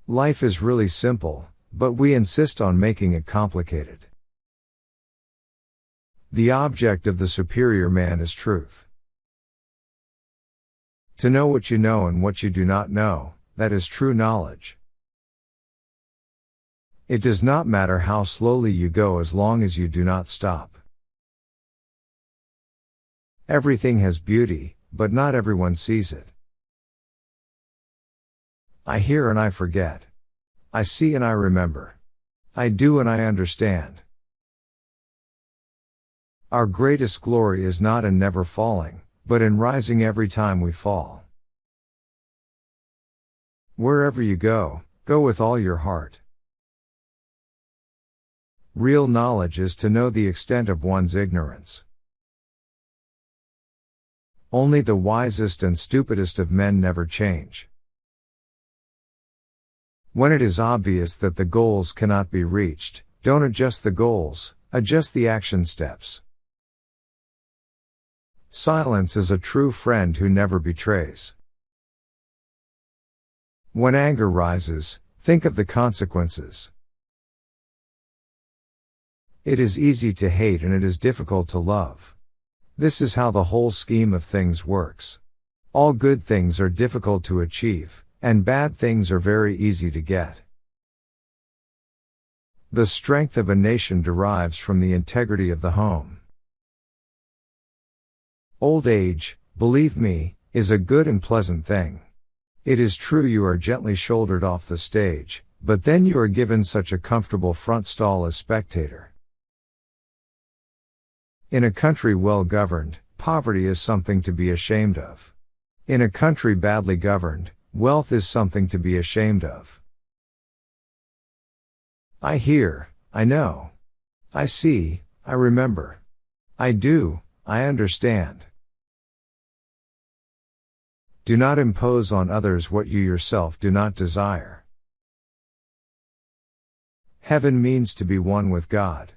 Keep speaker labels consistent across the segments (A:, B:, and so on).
A: Life is really simple, but we insist on making it complicated. The object of the superior man is truth. To know what you know and what you do not know, that is true knowledge. It does not matter how slowly you go as long as you do not stop. Everything has beauty, but not everyone sees it. I hear and I forget. I see and I remember. I do and I understand. Our greatest glory is not in never falling, but in rising every time we fall. Wherever you go, go with all your heart. Real knowledge is to know the extent of one's ignorance. Only the wisest and stupidest of men never change. When it is obvious that the goals cannot be reached, don't adjust the goals, adjust the action steps. Silence is a true friend who never betrays. When anger rises, think of the consequences. It is easy to hate and it is difficult to love. This is how the whole scheme of things works. All good things are difficult to achieve, and bad things are very easy to get. The strength of a nation derives from the integrity of the home. Old age, believe me, is a good and pleasant thing. It is true you are gently shouldered off the stage, but then you are given such a comfortable front stall as spectator. In a country well governed, poverty is something to be ashamed of. In a country badly governed, wealth is something to be ashamed of. I hear, I know. I see, I remember. I do, I understand. Do not impose on others what you yourself do not desire. Heaven means to be one with God.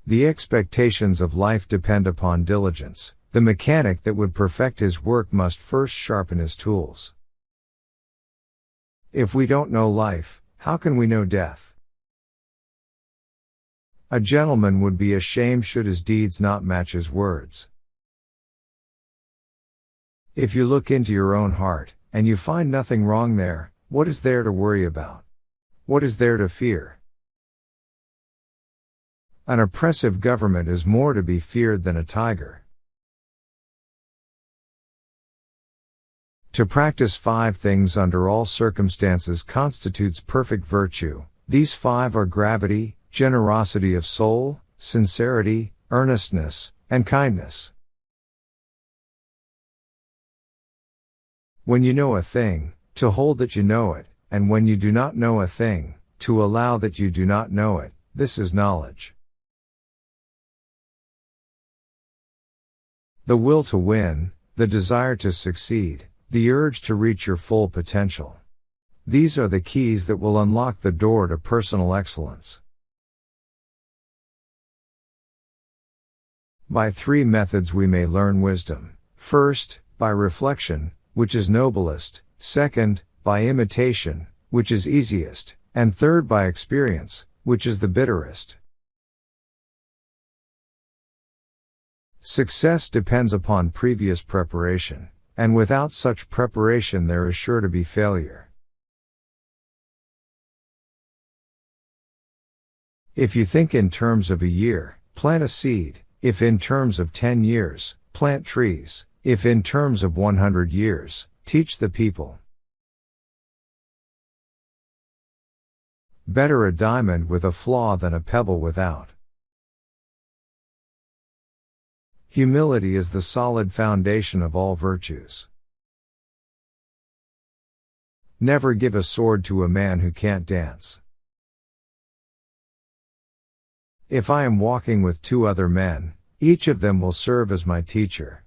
A: The expectations of life depend upon diligence. The mechanic that would perfect his work must first sharpen his tools. If we don't know life, how can we know death? A gentleman would be ashamed should his deeds not match his words. If you look into your own heart, and you find nothing wrong there, what is there to worry about? What is there to fear? An oppressive government is more to be feared than a tiger. To practice 5 things under all circumstances constitutes perfect virtue. These 5 are gravity, generosity of soul, sincerity, earnestness, and kindness. When you know a thing, to hold that you know it, and when you do not know a thing, to allow that you do not know it, this is knowledge. The will to win, the desire to succeed, the urge to reach your full potential. These are the keys that will unlock the door to personal excellence. By 3 methods we may learn wisdom. First, by reflection, which is noblest. Second, by imitation, which is easiest. And third, by experience, which is the bitterest. Success depends upon previous preparation, and without such preparation there is sure to be failure. If you think in terms of a year, plant a seed. If in terms of 10 years, plant trees. If in terms of 100 years, teach the people. Better a diamond with a flaw than a pebble without. Humility is the solid foundation of all virtues. Never give a sword to a man who can't dance. If I am walking with 2 other men, each of them will serve as my teacher.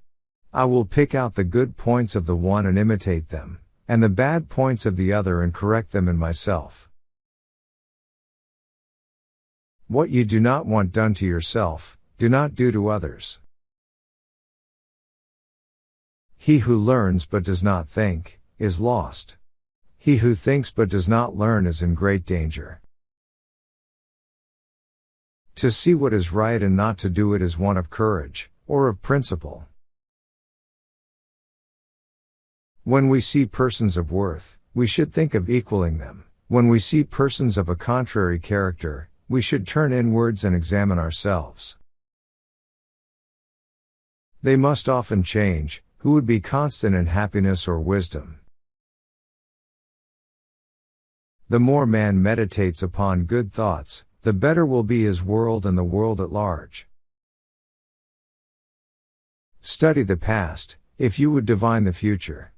A: I will pick out the good points of the one and imitate them, and the bad points of the other and correct them in myself. What you do not want done to yourself, do not do to others. He who learns but does not think, is lost. He who thinks but does not learn is in great danger. To see what is right and not to do it is one of courage, or of principle. When we see persons of worth, we should think of equaling them. When we see persons of a contrary character, we should turn inwards and examine ourselves. They must often change, who would be constant in happiness or wisdom. The more man meditates upon good thoughts, the better will be his world and the world at large. Study the past, if you would divine the future.